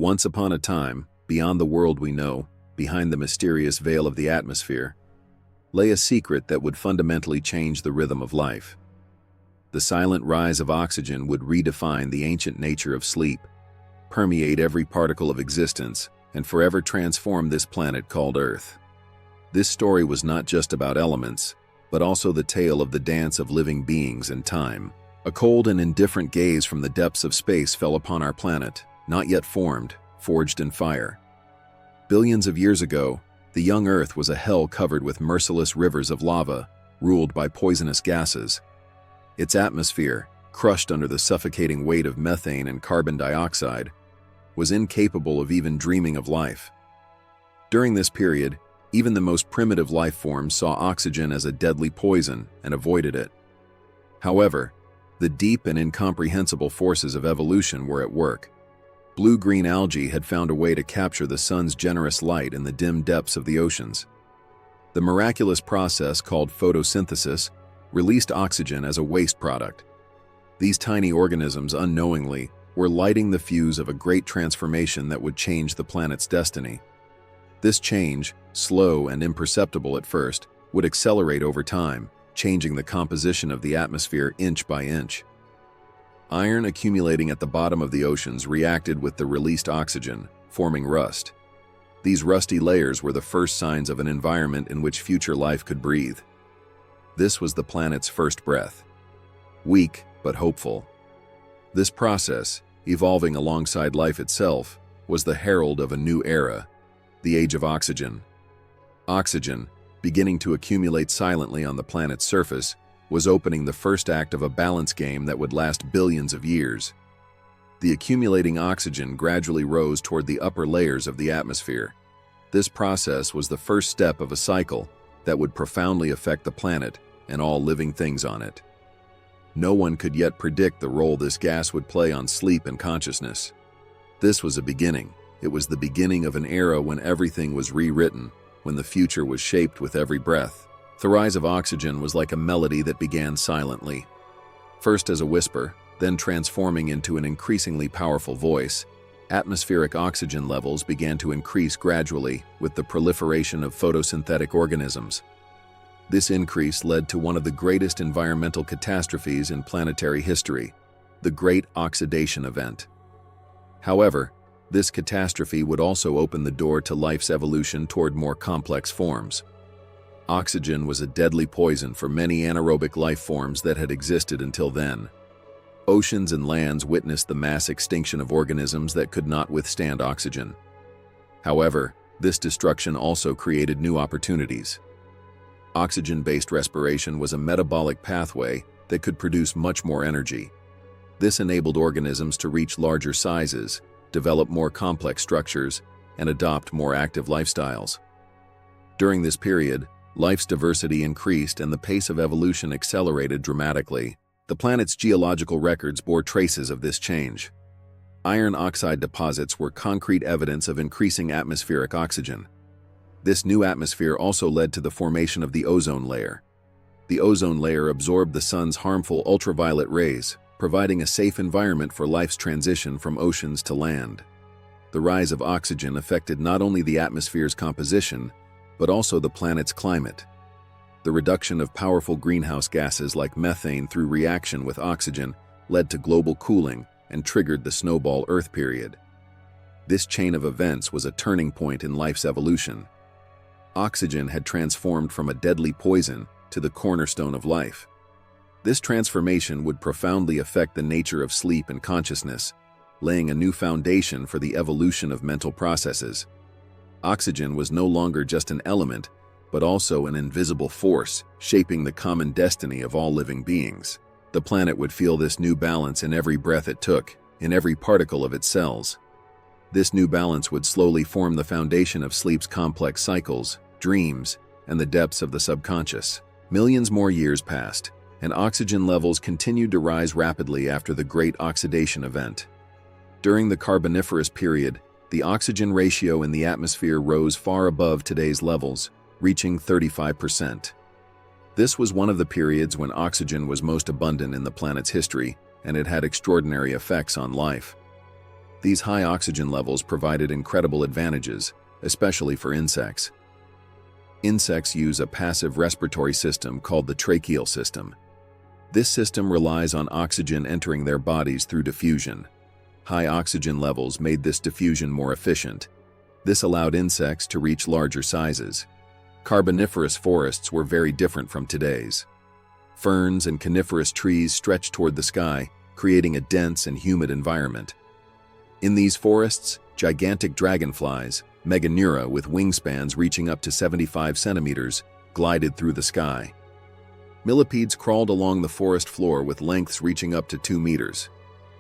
Once upon a time, beyond the world we know, behind the mysterious veil of the atmosphere, lay a secret that would fundamentally change the rhythm of life. The silent rise of oxygen would redefine the ancient nature of sleep, permeate every particle of existence, and forever transform this planet called Earth. This story was not just about elements, but also the tale of the dance of living beings and time. A cold and indifferent gaze from the depths of space fell upon our planet, not yet formed, forged in fire. Billions of years ago, the young Earth was a hell covered with merciless rivers of lava, ruled by poisonous gases. Its atmosphere, crushed under the suffocating weight of methane and carbon dioxide, was incapable of even dreaming of life. During this period, even the most primitive life forms saw oxygen as a deadly poison and avoided it. However, the deep and incomprehensible forces of evolution were at work. Blue-green algae had found a way to capture the sun's generous light in the dim depths of the oceans. The miraculous process called photosynthesis released oxygen as a waste product. These tiny organisms unknowingly were lighting the fuse of a great transformation that would change the planet's destiny. This change, slow and imperceptible at first, would accelerate over time, changing the composition of the atmosphere inch by inch. Iron accumulating at the bottom of the oceans reacted with the released oxygen, forming rust. These rusty layers were the first signs of an environment in which future life could breathe. This was the planet's first breath. Weak, but hopeful. This process, evolving alongside life itself, was the herald of a new era, the age of oxygen. Oxygen, beginning to accumulate silently on the planet's surface, was opening the first act of a balance game that would last billions of years. The accumulating oxygen gradually rose toward the upper layers of the atmosphere. This process was the first step of a cycle that would profoundly affect the planet and all living things on it. No one could yet predict the role this gas would play on sleep and consciousness. This was a beginning. It was the beginning of an era when everything was rewritten, when the future was shaped with every breath. The rise of oxygen was like a melody that began silently, first as a whisper, then transforming into an increasingly powerful voice. Atmospheric oxygen levels began to increase gradually with the proliferation of photosynthetic organisms. This increase led to one of the greatest environmental catastrophes in planetary history, the Great Oxidation Event. However, this catastrophe would also open the door to life's evolution toward more complex forms. Oxygen was a deadly poison for many anaerobic life forms that had existed until then. Oceans and lands witnessed the mass extinction of organisms that could not withstand oxygen. However, this destruction also created new opportunities. Oxygen-based respiration was a metabolic pathway that could produce much more energy. This enabled organisms to reach larger sizes, develop more complex structures, and adopt more active lifestyles. During this period, life's diversity increased and the pace of evolution accelerated dramatically. The planet's geological records bore traces of this change. Iron oxide deposits were concrete evidence of increasing atmospheric oxygen. This new atmosphere also led to the formation of the ozone layer. The ozone layer absorbed the sun's harmful ultraviolet rays, providing a safe environment for life's transition from oceans to land. The rise of oxygen affected not only the atmosphere's composition, but also the planet's climate. The reduction of powerful greenhouse gases like methane through reaction with oxygen led to global cooling and triggered the snowball Earth period. This chain of events was a turning point in life's evolution. Oxygen had transformed from a deadly poison to the cornerstone of life. This transformation would profoundly affect the nature of sleep and consciousness, laying a new foundation for the evolution of mental processes. Oxygen was no longer just an element, but also an invisible force, shaping the common destiny of all living beings. The planet would feel this new balance in every breath it took, in every particle of its cells. This new balance would slowly form the foundation of sleep's complex cycles, dreams, and the depths of the subconscious. Millions more years passed, and oxygen levels continued to rise rapidly after the Great Oxidation Event. During the Carboniferous period, the oxygen ratio in the atmosphere rose far above today's levels, reaching 35%. This was one of the periods when oxygen was most abundant in the planet's history, and it had extraordinary effects on life. These high oxygen levels provided incredible advantages, especially for insects. Insects use a passive respiratory system called the tracheal system. This system relies on oxygen entering their bodies through diffusion. High oxygen levels made this diffusion more efficient. This allowed insects to reach larger sizes. Carboniferous forests were very different from today's. Ferns and coniferous trees stretched toward the sky, creating a dense and humid environment. In these forests, gigantic dragonflies, Meganeura with wingspans reaching up to 75 centimeters, glided through the sky. Millipedes crawled along the forest floor with lengths reaching up to 2 meters.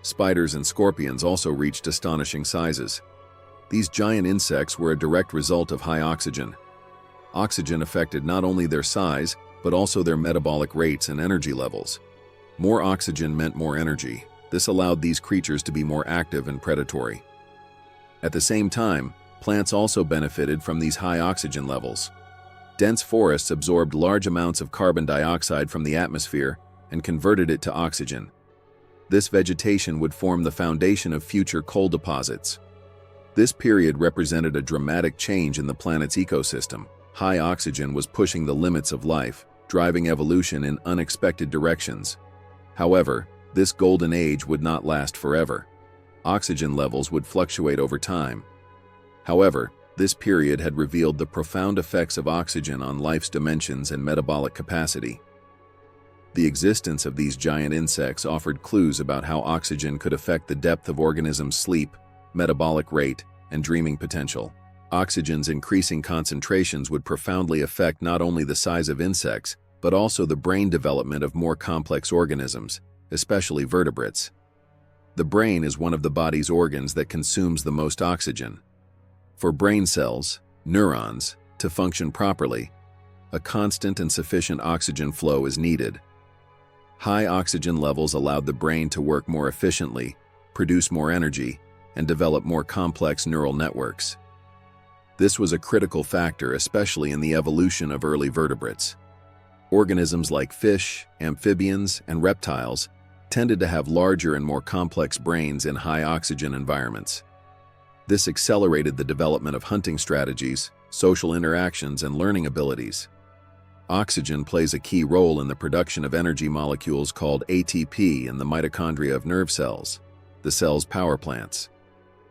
Spiders and scorpions also reached astonishing sizes. These giant insects were a direct result of high oxygen. Oxygen affected not only their size, but also their metabolic rates and energy levels. More oxygen meant more energy. This allowed these creatures to be more active and predatory. At the same time, plants also benefited from these high oxygen levels. Dense forests absorbed large amounts of carbon dioxide from the atmosphere and converted it to oxygen. This vegetation would form the foundation of future coal deposits. This period represented a dramatic change in the planet's ecosystem. High oxygen was pushing the limits of life, driving evolution in unexpected directions. However, this golden age would not last forever. Oxygen levels would fluctuate over time. However, this period had revealed the profound effects of oxygen on life's dimensions and metabolic capacity. The existence of these giant insects offered clues about how oxygen could affect the depth of organisms' sleep, metabolic rate, and dreaming potential. Oxygen's increasing concentrations would profoundly affect not only the size of insects, but also the brain development of more complex organisms, especially vertebrates. The brain is one of the body's organs that consumes the most oxygen. For brain cells, neurons, to function properly, a constant and sufficient oxygen flow is needed. High oxygen levels allowed the brain to work more efficiently, produce more energy, and develop more complex neural networks. This was a critical factor, especially in the evolution of early vertebrates. Organisms like fish, amphibians, and reptiles tended to have larger and more complex brains in high oxygen environments. This accelerated the development of hunting strategies, social interactions, and learning abilities. Oxygen plays a key role in the production of energy molecules called ATP in the mitochondria of nerve cells, the cell's power plants.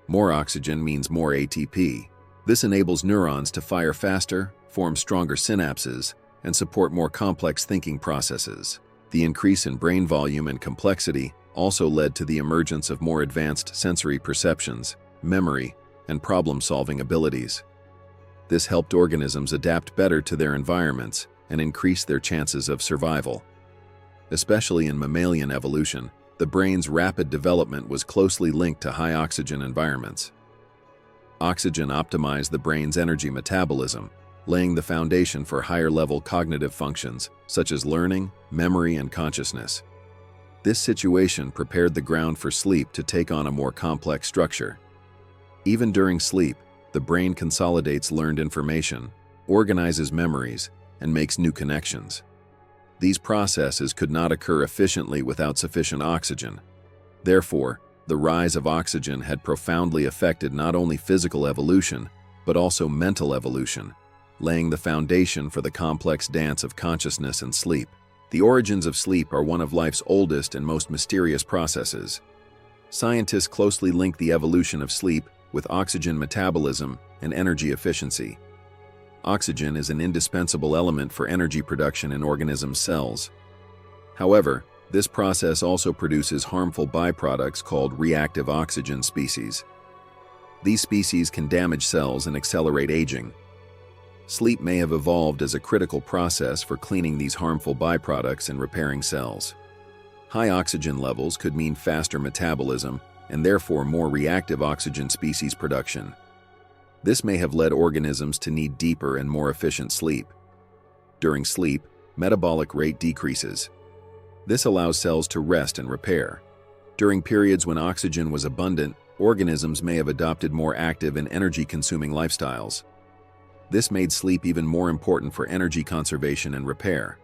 More oxygen means more ATP. This enables neurons to fire faster, form stronger synapses, and support more complex thinking processes. The increase in brain volume and complexity also led to the emergence of more advanced sensory perceptions, memory, and problem-solving abilities. This helped organisms adapt better to their environments and increase their chances of survival. Especially in mammalian evolution, the brain's rapid development was closely linked to high oxygen environments. Oxygen optimized the brain's energy metabolism, laying the foundation for higher-level cognitive functions, such as learning, memory, and consciousness. This situation prepared the ground for sleep to take on a more complex structure. Even during sleep, the brain consolidates learned information, organizes memories, and makes new connections. These processes could not occur efficiently without sufficient oxygen. Therefore, the rise of oxygen had profoundly affected not only physical evolution, but also mental evolution, laying the foundation for the complex dance of consciousness and sleep. The origins of sleep are one of life's oldest and most mysterious processes. Scientists closely link the evolution of sleep with oxygen metabolism and energy efficiency. Oxygen is an indispensable element for energy production in organism cells. However, this process also produces harmful byproducts called reactive oxygen species. These species can damage cells and accelerate aging. Sleep may have evolved as a critical process for cleaning these harmful byproducts and repairing cells. High oxygen levels could mean faster metabolism and therefore more reactive oxygen species production. This may have led organisms to need deeper and more efficient sleep. During sleep, metabolic rate decreases. This allows cells to rest and repair. During periods when oxygen was abundant, organisms may have adopted more active and energy-consuming lifestyles. This made sleep even more important for energy conservation and repair.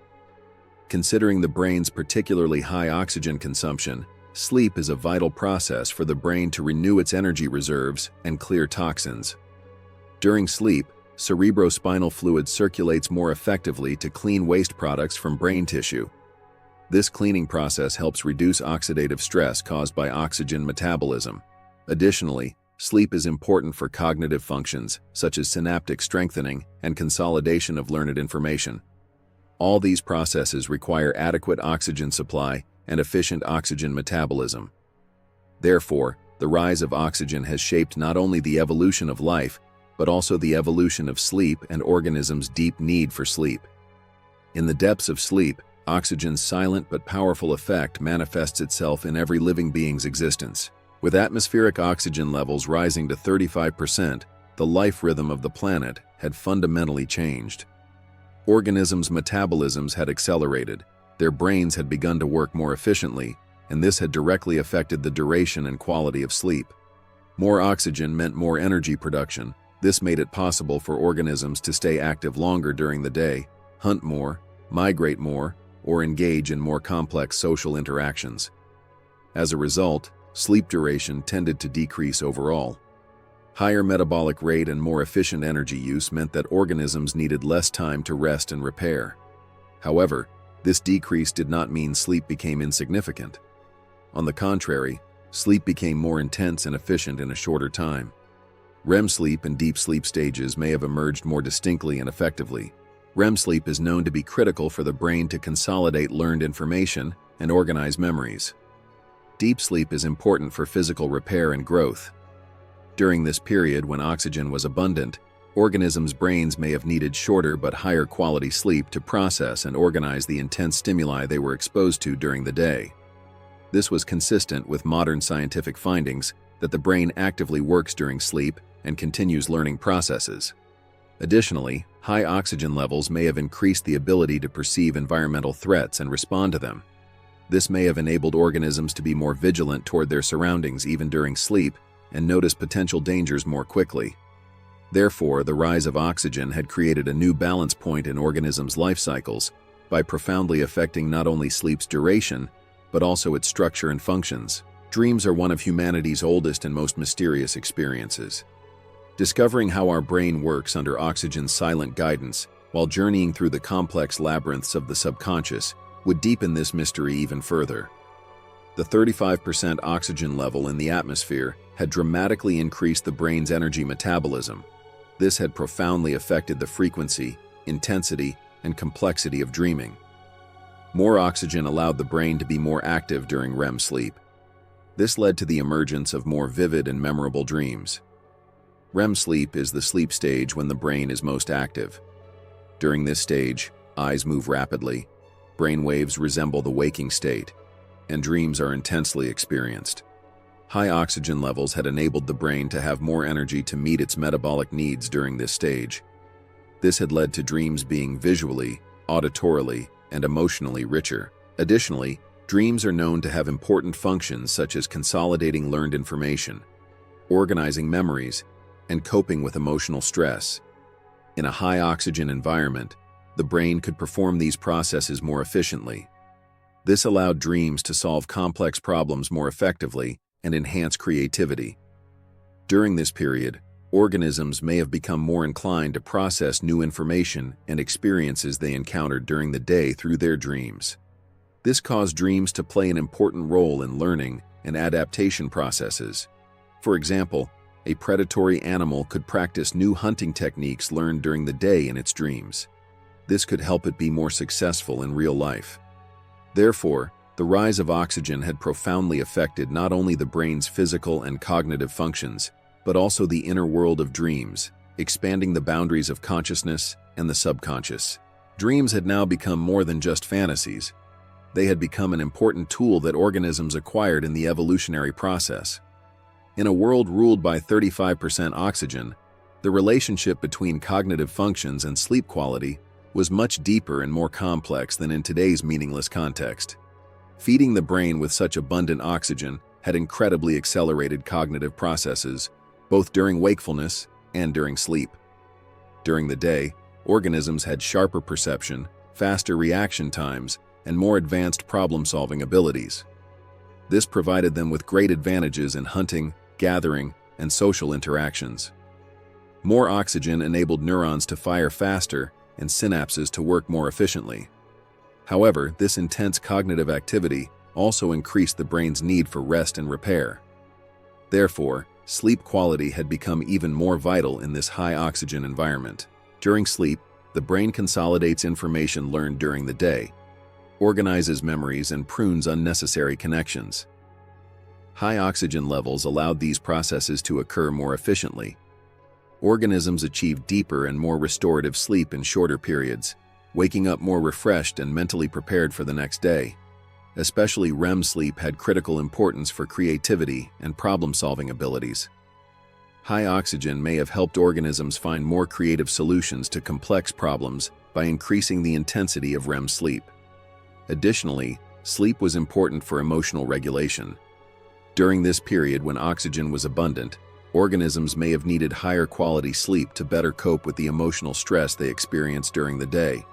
Considering the brain's particularly high oxygen consumption, sleep is a vital process for the brain to renew its energy reserves and clear toxins. During sleep, cerebrospinal fluid circulates more effectively to clean waste products from brain tissue. This cleaning process helps reduce oxidative stress caused by oxygen metabolism. Additionally, sleep is important for cognitive functions such as synaptic strengthening and consolidation of learned information. All these processes require adequate oxygen supply and efficient oxygen metabolism. Therefore, the rise of oxygen has shaped not only the evolution of life, but also the evolution of sleep and organisms' deep need for sleep. In the depths of sleep, oxygen's silent but powerful effect manifests itself in every living being's existence. With atmospheric oxygen levels rising to 35%, the life rhythm of the planet had fundamentally changed. Organisms' metabolisms had accelerated, their brains had begun to work more efficiently, and this had directly affected the duration and quality of sleep. More oxygen meant more energy production. This made it possible for organisms to stay active longer during the day, hunt more, migrate more, or engage in more complex social interactions. As a result, sleep duration tended to decrease overall. Higher metabolic rate and more efficient energy use meant that organisms needed less time to rest and repair. However, this decrease did not mean sleep became insignificant. On the contrary, sleep became more intense and efficient in a shorter time. REM sleep and deep sleep stages may have emerged more distinctly and effectively. REM sleep is known to be critical for the brain to consolidate learned information and organize memories. Deep sleep is important for physical repair and growth. During this period when oxygen was abundant, organisms' brains may have needed shorter but higher quality sleep to process and organize the intense stimuli they were exposed to during the day. This was consistent with modern scientific findings that the brain actively works during sleep and continues learning processes. Additionally, high oxygen levels may have increased the ability to perceive environmental threats and respond to them. This may have enabled organisms to be more vigilant toward their surroundings even during sleep and notice potential dangers more quickly. Therefore, the rise of oxygen had created a new balance point in organisms' life cycles by profoundly affecting not only sleep's duration, but also its structure and functions. Dreams are one of humanity's oldest and most mysterious experiences. Discovering how our brain works under oxygen's silent guidance while journeying through the complex labyrinths of the subconscious would deepen this mystery even further. The 35% oxygen level in the atmosphere had dramatically increased the brain's energy metabolism. This had profoundly affected the frequency, intensity, and complexity of dreaming. More oxygen allowed the brain to be more active during REM sleep. This led to the emergence of more vivid and memorable dreams. REM sleep is the sleep stage when the brain is most active. During this stage, eyes move rapidly, brain waves resemble the waking state, and dreams are intensely experienced. High oxygen levels had enabled the brain to have more energy to meet its metabolic needs during this stage. This had led to dreams being visually, auditorily, and emotionally richer. Additionally, dreams are known to have important functions such as consolidating learned information, organizing memories, and coping with emotional stress. In a high oxygen environment, the brain could perform these processes more efficiently. This allowed dreams to solve complex problems more effectively and enhance creativity. During this period, organisms may have become more inclined to process new information and experiences they encountered during the day through their dreams. This caused dreams to play an important role in learning and adaptation processes. For example, a predatory animal could practice new hunting techniques learned during the day in its dreams. This could help it be more successful in real life. Therefore, the rise of oxygen had profoundly affected not only the brain's physical and cognitive functions, but also the inner world of dreams, expanding the boundaries of consciousness and the subconscious. Dreams had now become more than just fantasies. They had become an important tool that organisms acquired in the evolutionary process. In a world ruled by 35% oxygen, the relationship between cognitive functions and sleep quality was much deeper and more complex than in today's meaningless context. Feeding the brain with such abundant oxygen had incredibly accelerated cognitive processes, both during wakefulness and during sleep. During the day, organisms had sharper perception, faster reaction times, and more advanced problem-solving abilities. This provided them with great advantages in hunting, gathering, and social interactions. More oxygen enabled neurons to fire faster and synapses to work more efficiently. However, this intense cognitive activity also increased the brain's need for rest and repair. Therefore, sleep quality had become even more vital in this high-oxygen environment. During sleep, the brain consolidates information learned during the day, organizes memories, and prunes unnecessary connections. High oxygen levels allowed these processes to occur more efficiently. Organisms achieved deeper and more restorative sleep in shorter periods, waking up more refreshed and mentally prepared for the next day. Especially REM sleep had critical importance for creativity and problem-solving abilities. High oxygen may have helped organisms find more creative solutions to complex problems by increasing the intensity of REM sleep. Additionally, sleep was important for emotional regulation. During this period when oxygen was abundant, organisms may have needed higher quality sleep to better cope with the emotional stress they experienced during the day.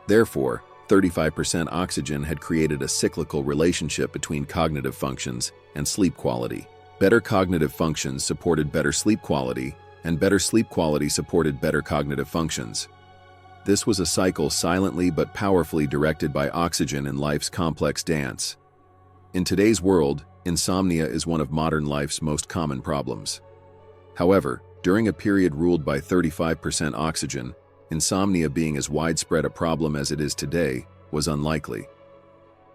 Therefore, 35% oxygen had created a cyclical relationship between cognitive functions and sleep quality. Better cognitive functions supported better sleep quality, and better sleep quality supported better cognitive functions. This was a cycle silently but powerfully directed by oxygen in life's complex dance. In today's world, insomnia is one of modern life's most common problems. However, during a period ruled by 35% oxygen, insomnia being as widespread a problem as it is today was unlikely.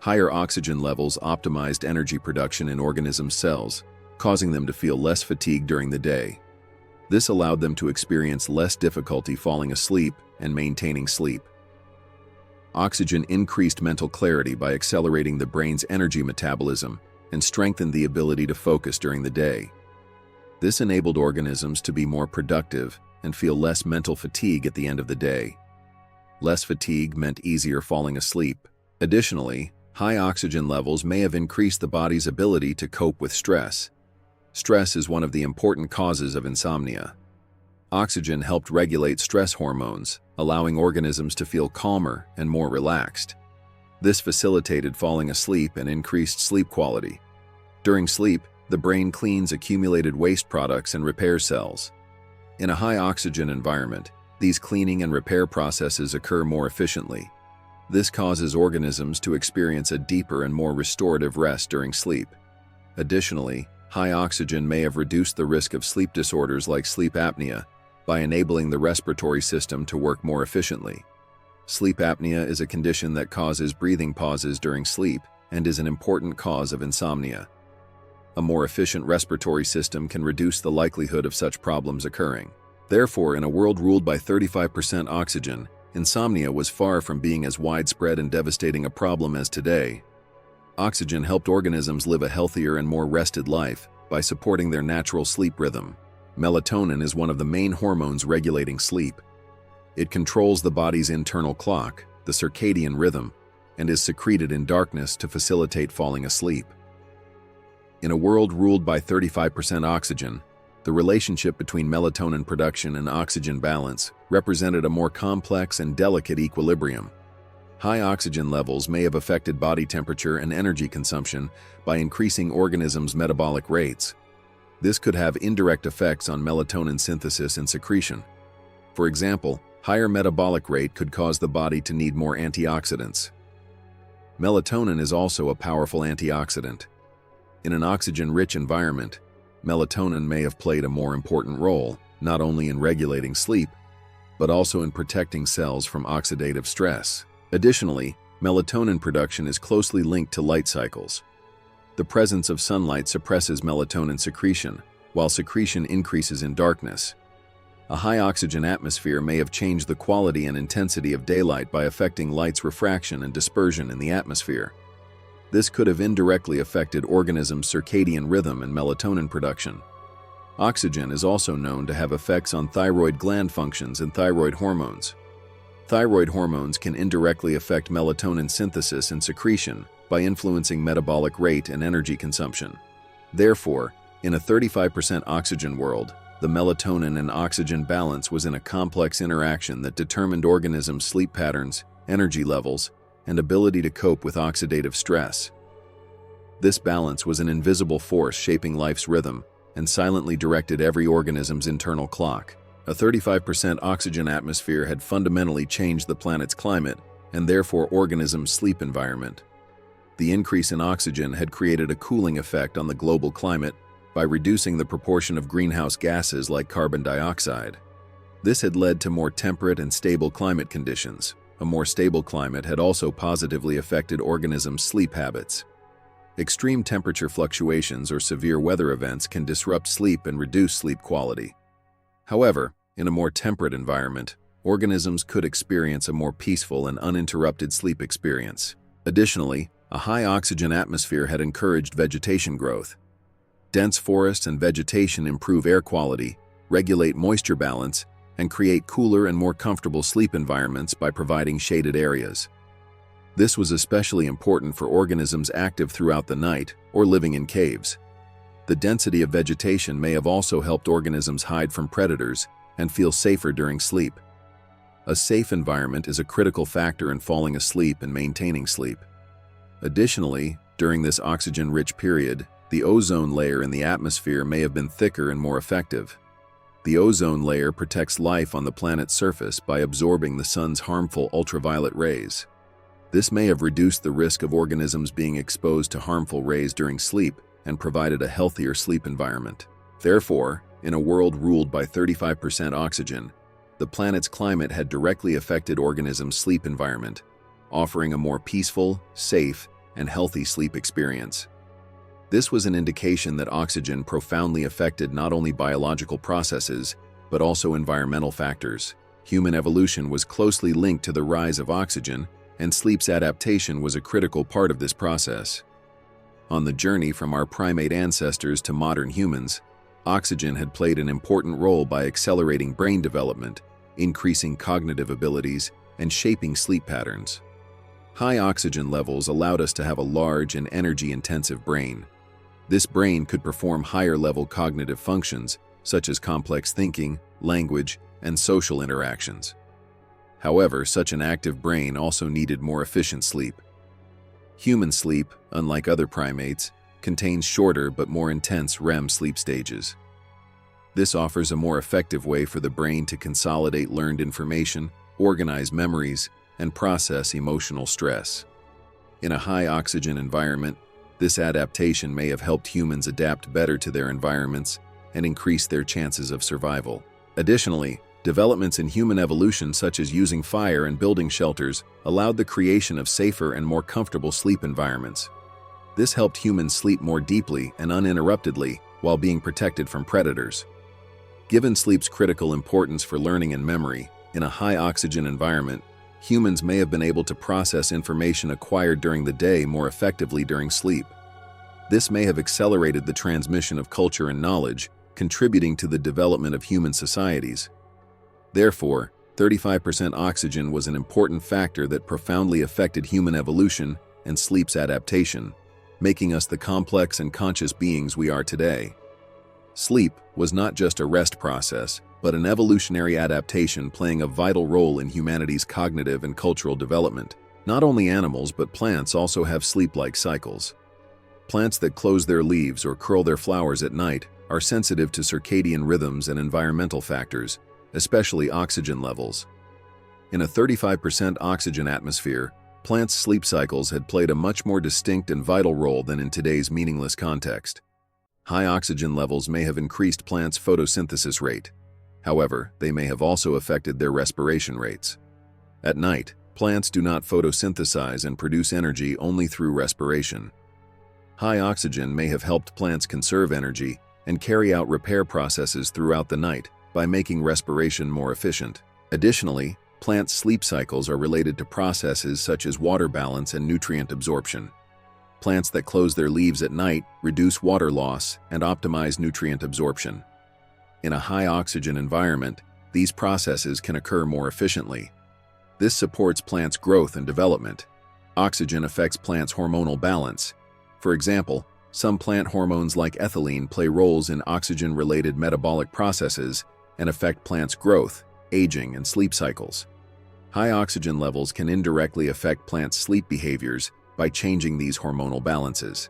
Higher oxygen levels optimized energy production in organism cells, causing them to feel less fatigued during the day. This allowed them to experience less difficulty falling asleep and maintaining sleep. Oxygen increased mental clarity by accelerating the brain's energy metabolism and strengthened the ability to focus during the day. This enabled organisms to be more productive and feel less mental fatigue at the end of the day. Less fatigue meant easier falling asleep. Additionally, high oxygen levels may have increased the body's ability to cope with stress. Stress is one of the important causes of insomnia. Oxygen helped regulate stress hormones, allowing organisms to feel calmer and more relaxed. This facilitated falling asleep and increased sleep quality. During sleep, the brain cleans accumulated waste products and repairs cells. In a high oxygen environment, these cleaning and repair processes occur more efficiently. This causes organisms to experience a deeper and more restorative rest during sleep. Additionally, high oxygen may have reduced the risk of sleep disorders like sleep apnea by enabling the respiratory system to work more efficiently. Sleep apnea is a condition that causes breathing pauses during sleep and is an important cause of insomnia. A more efficient respiratory system can reduce the likelihood of such problems occurring. Therefore, in a world ruled by 35% oxygen, insomnia was far from being as widespread and devastating a problem as today. Oxygen helped organisms live a healthier and more rested life by supporting their natural sleep rhythm. Melatonin is one of the main hormones regulating sleep. It controls the body's internal clock, the circadian rhythm, and is secreted in darkness to facilitate falling asleep. In a world ruled by 35% oxygen, the relationship between melatonin production and oxygen balance represented a more complex and delicate equilibrium. High oxygen levels may have affected body temperature and energy consumption by increasing organisms' metabolic rates. This could have indirect effects on melatonin synthesis and secretion. For example, higher metabolic rate could cause the body to need more antioxidants. Melatonin is also a powerful antioxidant. In an oxygen-rich environment, melatonin may have played a more important role, not only in regulating sleep, but also in protecting cells from oxidative stress. Additionally, melatonin production is closely linked to light cycles. The presence of sunlight suppresses melatonin secretion, while secretion increases in darkness. A high oxygen atmosphere may have changed the quality and intensity of daylight by affecting light's refraction and dispersion in the atmosphere. This could have indirectly affected organisms' circadian rhythm and melatonin production. Oxygen is also known to have effects on thyroid gland functions and thyroid hormones. Thyroid hormones can indirectly affect melatonin synthesis and secretion by influencing metabolic rate and energy consumption. Therefore, in a 35% oxygen world, the melatonin and oxygen balance was in a complex interaction that determined organisms' sleep patterns, energy levels, and ability to cope with oxidative stress. This balance was an invisible force shaping life's rhythm and silently directed every organism's internal clock. A 35% oxygen atmosphere had fundamentally changed the planet's climate and therefore organisms' sleep environment. The increase in oxygen had created a cooling effect on the global climate by reducing the proportion of greenhouse gases like carbon dioxide. This had led to more temperate and stable climate conditions. A more stable climate had also positively affected organisms' sleep habits. Extreme temperature fluctuations or severe weather events can disrupt sleep and reduce sleep quality. However, in a more temperate environment, organisms could experience a more peaceful and uninterrupted sleep experience. Additionally, a high oxygen atmosphere had encouraged vegetation growth. Dense forests and vegetation improve air quality, regulate moisture balance, and create cooler and more comfortable sleep environments by providing shaded areas. This was especially important for organisms active throughout the night or living in caves. The density of vegetation may have also helped organisms hide from predators and feel safer during sleep. A safe environment is a critical factor in falling asleep and maintaining sleep. Additionally, during this oxygen-rich period, the ozone layer in the atmosphere may have been thicker and more effective. The ozone layer protects life on the planet's surface by absorbing the sun's harmful ultraviolet rays. This may have reduced the risk of organisms being exposed to harmful rays during sleep and provided a healthier sleep environment. Therefore, in a world ruled by 35% oxygen, the planet's climate had directly affected organisms' sleep environment, offering a more peaceful, safe, and healthy sleep experience. This was an indication that oxygen profoundly affected not only biological processes, but also environmental factors. Human evolution was closely linked to the rise of oxygen, and sleep's adaptation was a critical part of this process. On the journey from our primate ancestors to modern humans, oxygen had played an important role by accelerating brain development, increasing cognitive abilities, and shaping sleep patterns. High oxygen levels allowed us to have a large and energy-intensive brain. This brain could perform higher-level cognitive functions, such as complex thinking, language, and social interactions. However, such an active brain also needed more efficient sleep. Human sleep, unlike other primates, contains shorter but more intense REM sleep stages. This offers a more effective way for the brain to consolidate learned information, organize memories, and process emotional stress. In a high-oxygen environment, this adaptation may have helped humans adapt better to their environments and increase their chances of survival. Additionally, developments in human evolution such as using fire and building shelters allowed the creation of safer and more comfortable sleep environments. This helped humans sleep more deeply and uninterruptedly while being protected from predators. Given sleep's critical importance for learning and memory, in a high-oxygen environment, humans may have been able to process information acquired during the day more effectively during sleep. This may have accelerated the transmission of culture and knowledge, contributing to the development of human societies. Therefore, 35% oxygen was an important factor that profoundly affected human evolution and sleep's adaptation, making us the complex and conscious beings we are today. Sleep was not just a rest process, but an evolutionary adaptation playing a vital role in humanity's cognitive and cultural development. Not only animals but plants also have sleep-like cycles. Plants that close their leaves or curl their flowers at night are sensitive to circadian rhythms and environmental factors, especially oxygen levels. In a 35% oxygen atmosphere, plants' sleep cycles had played a much more distinct and vital role than in today's meaningless context. High oxygen levels may have increased plants' photosynthesis rate. However, they may have also affected their respiration rates. At night, plants do not photosynthesize and produce energy only through respiration. High oxygen may have helped plants conserve energy and carry out repair processes throughout the night by making respiration more efficient. Additionally, plants' sleep cycles are related to processes such as water balance and nutrient absorption. Plants that close their leaves at night reduce water loss and optimize nutrient absorption. In a high-oxygen environment, these processes can occur more efficiently. This supports plants' growth and development. Oxygen affects plants' hormonal balance. For example, some plant hormones like ethylene play roles in oxygen-related metabolic processes and affect plants' growth, aging, and sleep cycles. High oxygen levels can indirectly affect plants' sleep behaviors by changing these hormonal balances.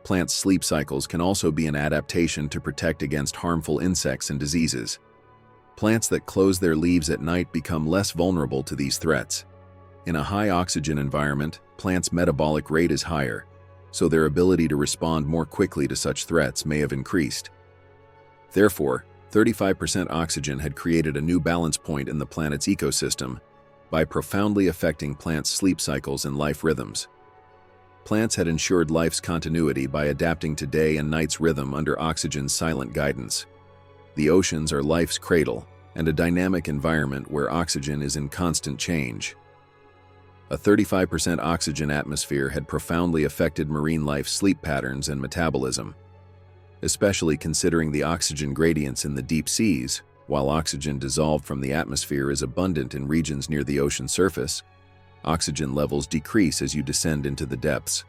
Plants' sleep cycles can also be an adaptation to protect against harmful insects and diseases. Plants that close their leaves at night become less vulnerable to these threats. In a high-oxygen environment, plants' metabolic rate is higher, so their ability to respond more quickly to such threats may have increased. Therefore, 35% oxygen had created a new balance point in the planet's ecosystem by profoundly affecting plants' sleep cycles and life rhythms. Plants had ensured life's continuity by adapting to day and night's rhythm under oxygen's silent guidance. The oceans are life's cradle and a dynamic environment where oxygen is in constant change. A 35% oxygen atmosphere had profoundly affected marine life's sleep patterns and metabolism. Especially considering the oxygen gradients in the deep seas, while oxygen dissolved from the atmosphere is abundant in regions near the ocean surface, oxygen levels decrease as you descend into the depths.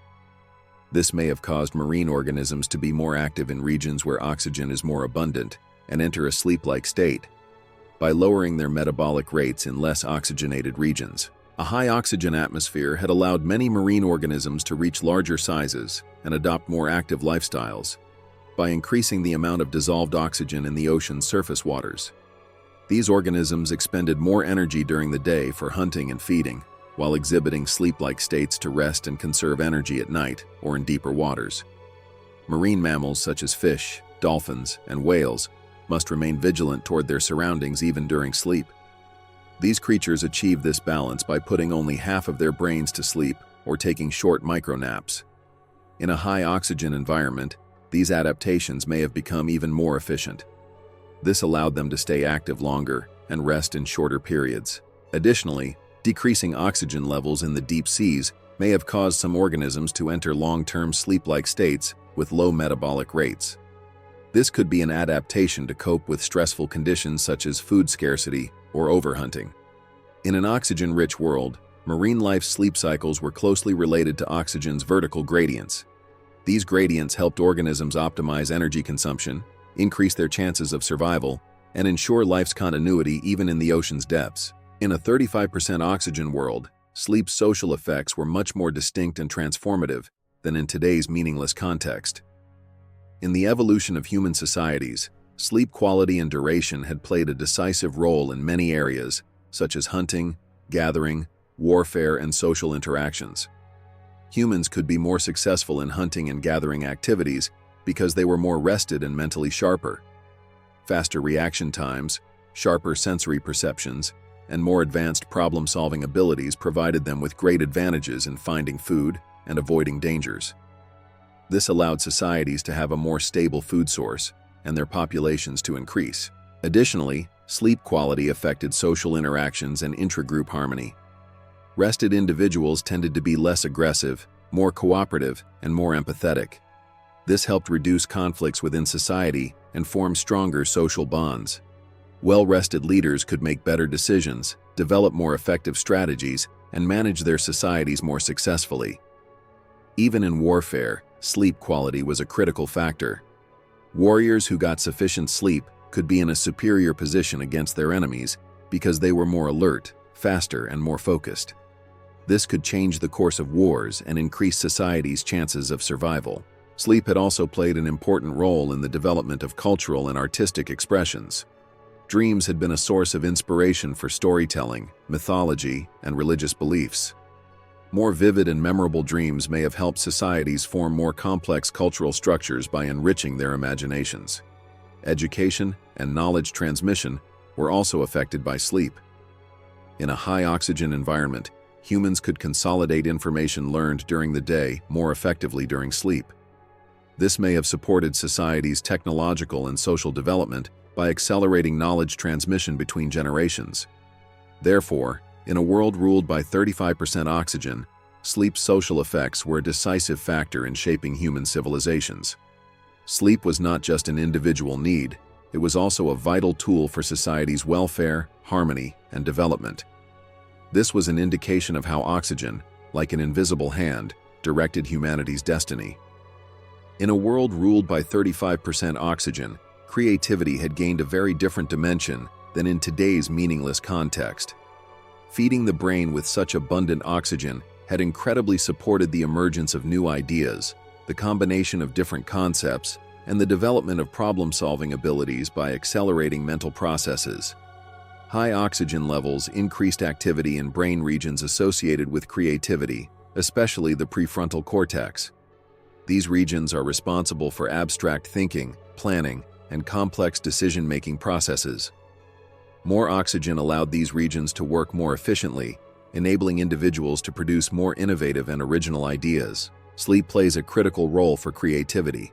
This may have caused marine organisms to be more active in regions where oxygen is more abundant and enter a sleep-like state, by lowering their metabolic rates in less oxygenated regions. A high oxygen atmosphere had allowed many marine organisms to reach larger sizes and adopt more active lifestyles by increasing the amount of dissolved oxygen in the ocean's surface waters. These organisms expended more energy during the day for hunting and feeding, while exhibiting sleep-like states to rest and conserve energy at night or in deeper waters. Marine mammals such as fish, dolphins, and whales must remain vigilant toward their surroundings even during sleep. These creatures achieve this balance by putting only half of their brains to sleep or taking short micronaps. In a high-oxygen environment, these adaptations may have become even more efficient. This allowed them to stay active longer and rest in shorter periods. Additionally, decreasing oxygen levels in the deep seas may have caused some organisms to enter long-term sleep-like states with low metabolic rates. This could be an adaptation to cope with stressful conditions such as food scarcity or overhunting. In an oxygen-rich world, marine life's sleep cycles were closely related to oxygen's vertical gradients. These gradients helped organisms optimize energy consumption, increase their chances of survival, and ensure life's continuity even in the ocean's depths. In a 35% oxygen world, sleep's social effects were much more distinct and transformative than in today's meaningless context. In the evolution of human societies, sleep quality and duration had played a decisive role in many areas, such as hunting, gathering, warfare, and social interactions. Humans could be more successful in hunting and gathering activities because they were more rested and mentally sharper. Faster reaction times, sharper sensory perceptions, and more advanced problem-solving abilities provided them with great advantages in finding food and avoiding dangers. This allowed societies to have a more stable food source and their populations to increase. Additionally, sleep quality affected social interactions and intra-group harmony. Rested individuals tended to be less aggressive, more cooperative, and more empathetic. This helped reduce conflicts within society and form stronger social bonds. Well-rested leaders could make better decisions, develop more effective strategies, and manage their societies more successfully. Even in warfare, sleep quality was a critical factor. Warriors who got sufficient sleep could be in a superior position against their enemies because they were more alert, faster, and more focused. This could change the course of wars and increase society's chances of survival. Sleep had also played an important role in the development of cultural and artistic expressions. Dreams had been a source of inspiration for storytelling, mythology, and religious beliefs. More vivid and memorable dreams may have helped societies form more complex cultural structures by enriching their imaginations. Education and knowledge transmission were also affected by sleep. In a high-oxygen environment, humans could consolidate information learned during the day more effectively during sleep. This may have supported society's technological and social development by accelerating knowledge transmission between generations. Therefore, in a world ruled by 35% oxygen, sleep's social effects were a decisive factor in shaping human civilizations. Sleep was not just an individual need, it was also a vital tool for society's welfare, harmony, and development. This was an indication of how oxygen, like an invisible hand, directed humanity's destiny. In a world ruled by 35% oxygen, creativity had gained a very different dimension than in today's meaningless context. Feeding the brain with such abundant oxygen had incredibly supported the emergence of new ideas, the combination of different concepts, and the development of problem-solving abilities by accelerating mental processes. High oxygen levels increased activity in brain regions associated with creativity, especially the prefrontal cortex. These regions are responsible for abstract thinking, planning, and complex decision-making processes. More oxygen allowed these regions to work more efficiently, enabling individuals to produce more innovative and original ideas. Sleep plays a critical role for creativity.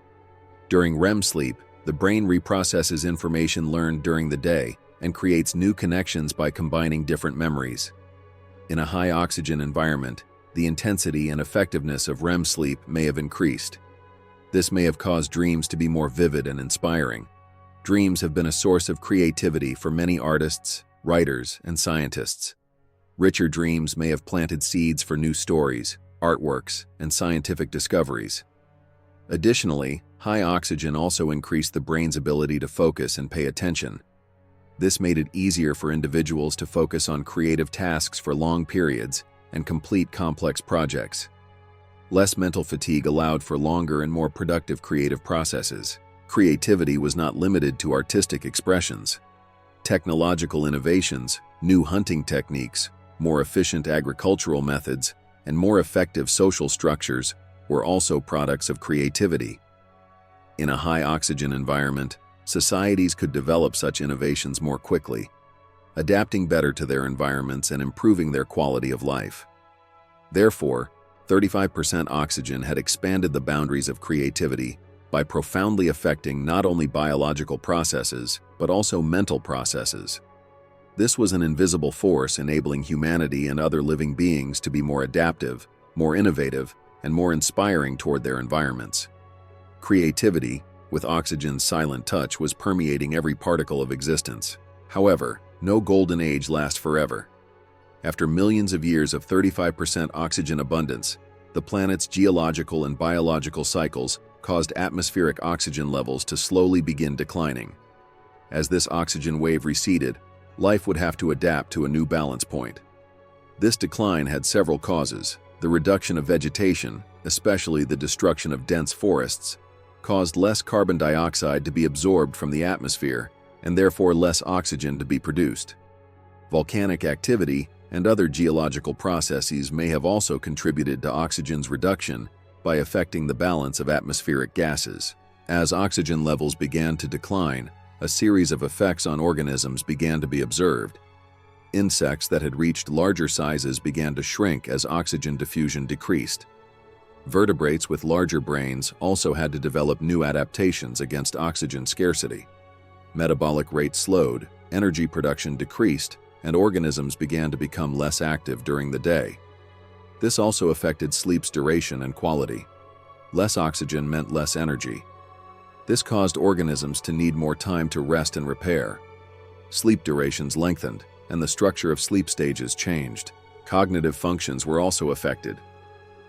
During REM sleep, the brain reprocesses information learned during the day and creates new connections by combining different memories. In a high-oxygen environment, the intensity and effectiveness of REM sleep may have increased. This may have caused dreams to be more vivid and inspiring. Dreams have been a source of creativity for many artists, writers, and scientists. Richer dreams may have planted seeds for new stories, artworks, and scientific discoveries. Additionally, high oxygen also increased the brain's ability to focus and pay attention. This made it easier for individuals to focus on creative tasks for long periods and complete complex projects. Less mental fatigue allowed for longer and more productive creative processes. Creativity was not limited to artistic expressions. Technological innovations, new hunting techniques, more efficient agricultural methods, and more effective social structures were also products of creativity. In a high-oxygen environment, societies could develop such innovations more quickly, adapting better to their environments and improving their quality of life. Therefore, 35% oxygen had expanded the boundaries of creativity by profoundly affecting not only biological processes, but also mental processes. This was an invisible force enabling humanity and other living beings to be more adaptive, more innovative, and more inspiring toward their environments. Creativity, with oxygen's silent touch, was permeating every particle of existence. However, no golden age lasts forever. After millions of years of 35% oxygen abundance, the planet's geological and biological cycles caused atmospheric oxygen levels to slowly begin declining. As this oxygen wave receded, life would have to adapt to a new balance point. This decline had several causes. The reduction of vegetation, especially the destruction of dense forests, caused less carbon dioxide to be absorbed from the atmosphere and therefore less oxygen to be produced. Volcanic activity and other geological processes may have also contributed to oxygen's reduction by affecting the balance of atmospheric gases. As oxygen levels began to decline, a series of effects on organisms began to be observed. Insects that had reached larger sizes began to shrink as oxygen diffusion decreased. Vertebrates with larger brains also had to develop new adaptations against oxygen scarcity. Metabolic rate slowed, energy production decreased, and organisms began to become less active during the day. This also affected sleep's duration and quality. Less oxygen meant less energy. This caused organisms to need more time to rest and repair. Sleep durations lengthened, and the structure of sleep stages changed. Cognitive functions were also affected.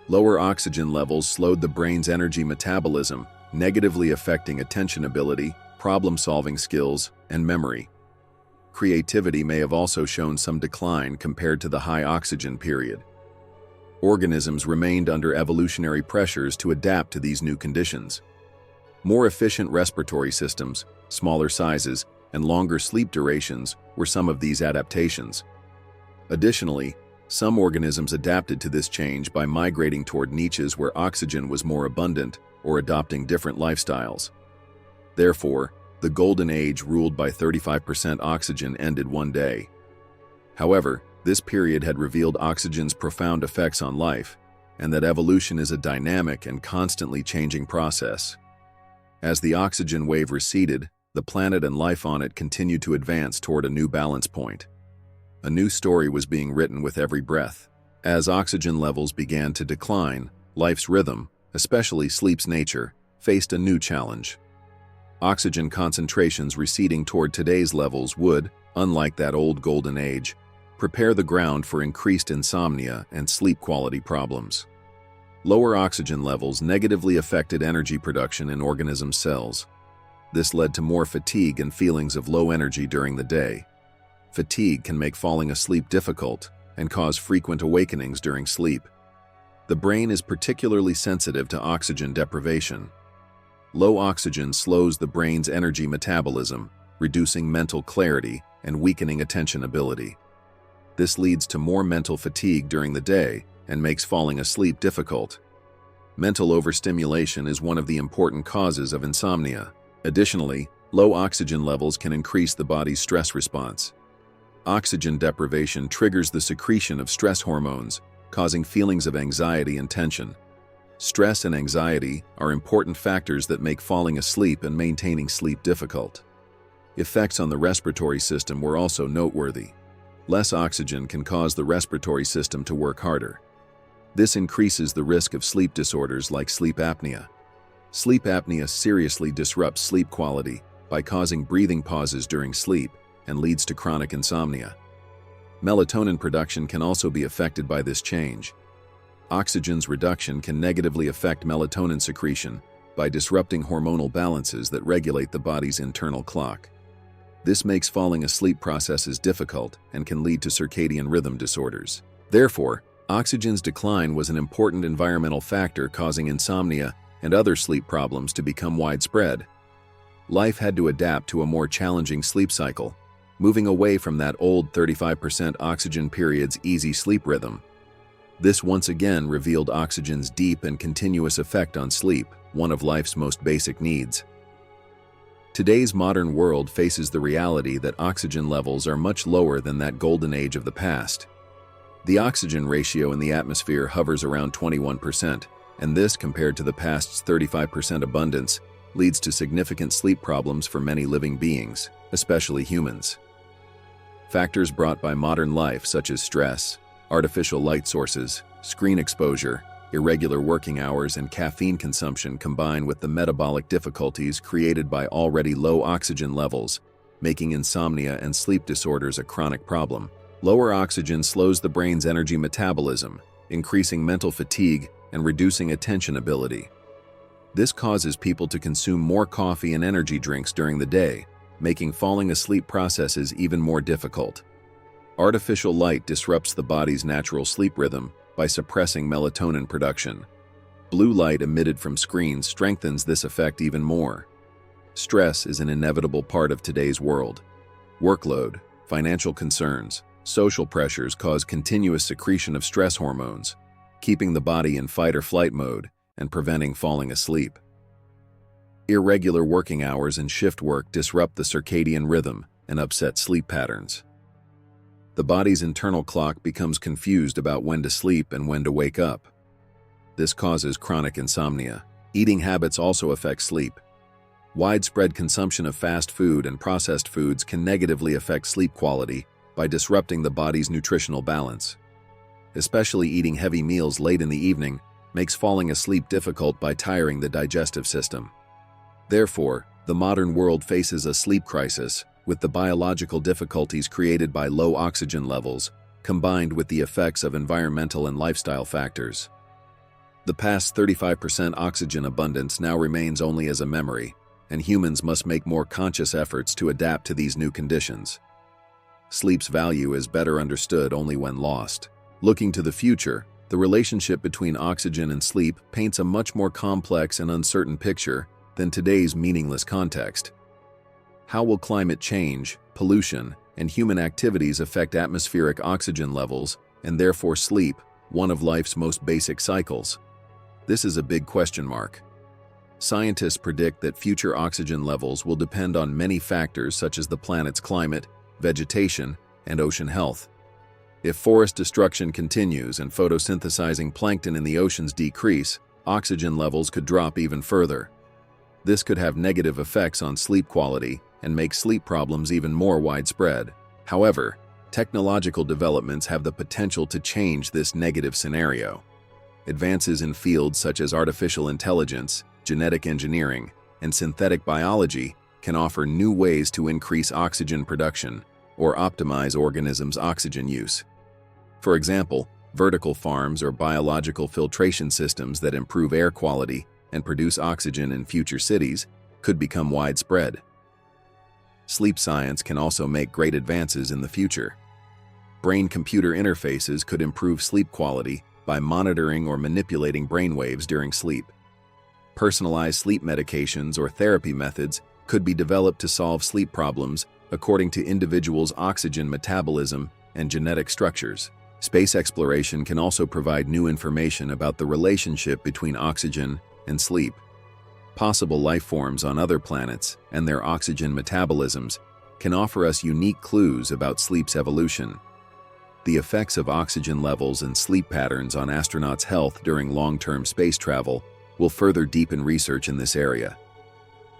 Lower oxygen levels slowed the brain's energy metabolism, negatively affecting attention ability, problem-solving skills, and memory. Creativity may have also shown some decline compared to the high oxygen period. Organisms remained under evolutionary pressures to adapt to these new conditions. More efficient respiratory systems, smaller sizes, and longer sleep durations were some of these adaptations. Additionally, some organisms adapted to this change by migrating toward niches where oxygen was more abundant or adopting different lifestyles. Therefore, the Golden Age ruled by 35% oxygen ended one day. However, this period had revealed oxygen's profound effects on life, and that evolution is a dynamic and constantly changing process. As the oxygen wave receded, the planet and life on it continued to advance toward a new balance point. A new story was being written with every breath. As oxygen levels began to decline, life's rhythm, especially sleep's nature, faced a new challenge. Oxygen concentrations receding toward today's levels would, unlike that old golden age, prepare the ground for increased insomnia and sleep quality problems. Lower oxygen levels negatively affected energy production in organism cells. This led to more fatigue and feelings of low energy during the day. Fatigue can make falling asleep difficult and cause frequent awakenings during sleep. The brain is particularly sensitive to oxygen deprivation. Low oxygen slows the brain's energy metabolism, reducing mental clarity and weakening attention ability. This leads to more mental fatigue during the day and makes falling asleep difficult. Mental overstimulation is one of the important causes of insomnia. Additionally, low oxygen levels can increase the body's stress response. Oxygen deprivation triggers the secretion of stress hormones, causing feelings of anxiety and tension. Stress and anxiety are important factors that make falling asleep and maintaining sleep difficult. Effects on the respiratory system were also noteworthy. Less oxygen can cause the respiratory system to work harder. This increases the risk of sleep disorders like sleep apnea. Sleep apnea seriously disrupts sleep quality by causing breathing pauses during sleep and leads to chronic insomnia. Melatonin production can also be affected by this change. Oxygen's reduction can negatively affect melatonin secretion by disrupting hormonal balances that regulate the body's internal clock. This makes falling asleep processes difficult and can lead to circadian rhythm disorders. Therefore, oxygen's decline was an important environmental factor causing insomnia and other sleep problems to become widespread. Life had to adapt to a more challenging sleep cycle, moving away from that old 35% oxygen period's easy sleep rhythm. This once again revealed oxygen's deep and continuous effect on sleep, one of life's most basic needs. Today's modern world faces the reality that oxygen levels are much lower than that golden age of the past. The oxygen ratio in the atmosphere hovers around 21%, and this, compared to the past's 35% abundance, leads to significant sleep problems for many living beings, especially humans. Factors brought by modern life such as stress, artificial light sources, screen exposure, irregular working hours, and caffeine consumption combine with the metabolic difficulties created by already low oxygen levels, making insomnia and sleep disorders a chronic problem. Lower oxygen slows the brain's energy metabolism, increasing mental fatigue and reducing attention ability. This causes people to consume more coffee and energy drinks during the day, making falling asleep processes even more difficult. Artificial light disrupts the body's natural sleep rhythm by suppressing melatonin production. Blue light emitted from screens strengthens this effect even more. Stress is an inevitable part of today's world. Workload, financial concerns, social pressures cause continuous secretion of stress hormones, keeping the body in fight or flight mode and preventing falling asleep. Irregular working hours and shift work disrupt the circadian rhythm and upset sleep patterns. The body's internal clock becomes confused about when to sleep and when to wake up. This causes chronic insomnia. Eating habits also affect sleep. Widespread consumption of fast food and processed foods can negatively affect sleep quality by disrupting the body's nutritional balance. Especially eating heavy meals late in the evening makes falling asleep difficult by tiring the digestive system. Therefore, the modern world faces a sleep crisis, with the biological difficulties created by low oxygen levels, combined with the effects of environmental and lifestyle factors. The past 35% oxygen abundance now remains only as a memory, and humans must make more conscious efforts to adapt to these new conditions. Sleep's value is better understood only when lost. Looking to the future, the relationship between oxygen and sleep paints a much more complex and uncertain picture than today's meaningless context. How will climate change, pollution, and human activities affect atmospheric oxygen levels and therefore sleep, one of life's most basic cycles? This is a big question mark. Scientists predict that future oxygen levels will depend on many factors such as the planet's climate, vegetation, and ocean health. If forest destruction continues and photosynthesizing plankton in the oceans decrease, oxygen levels could drop even further. This could have negative effects on sleep quality and make sleep problems even more widespread. However, technological developments have the potential to change this negative scenario. Advances in fields such as artificial intelligence, genetic engineering, and synthetic biology can offer new ways to increase oxygen production or optimize organisms' oxygen use. For example, vertical farms or biological filtration systems that improve air quality and produce oxygen in future cities could become widespread. Sleep science can also make great advances in the future. Brain-computer interfaces could improve sleep quality by monitoring or manipulating brainwaves during sleep. Personalized sleep medications or therapy methods could be developed to solve sleep problems according to individuals' oxygen metabolism and genetic structures. Space exploration can also provide new information about the relationship between oxygen and sleep. Possible life forms on other planets and their oxygen metabolisms can offer us unique clues about sleep's evolution. The effects of oxygen levels and sleep patterns on astronauts' health during long-term space travel will further deepen research in this area.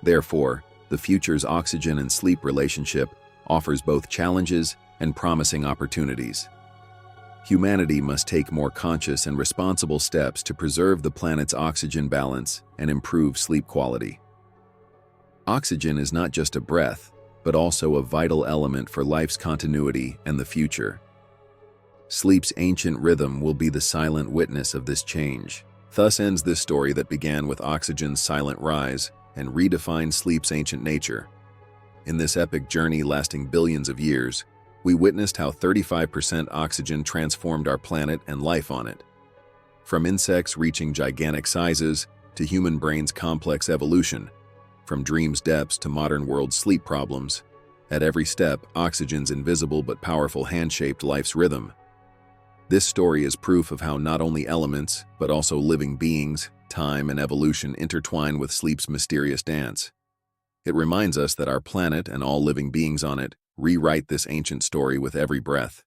Therefore, the future's oxygen and sleep relationship offers both challenges and promising opportunities. Humanity must take more conscious and responsible steps to preserve the planet's oxygen balance and improve sleep quality. Oxygen is not just a breath, but also a vital element for life's continuity and the future. Sleep's ancient rhythm will be the silent witness of this change. Thus ends this story that began with oxygen's silent rise and redefined sleep's ancient nature. In this epic journey lasting billions of years, we witnessed how 35% oxygen transformed our planet and life on it. From insects reaching gigantic sizes to human brains' complex evolution, from dreams' depths to modern world sleep problems, at every step, oxygen's invisible but powerful hand-shaped life's rhythm. This story is proof of how not only elements, but also living beings, time, and evolution intertwine with sleep's mysterious dance. It reminds us that our planet and all living beings on it rewrite this ancient story with every breath.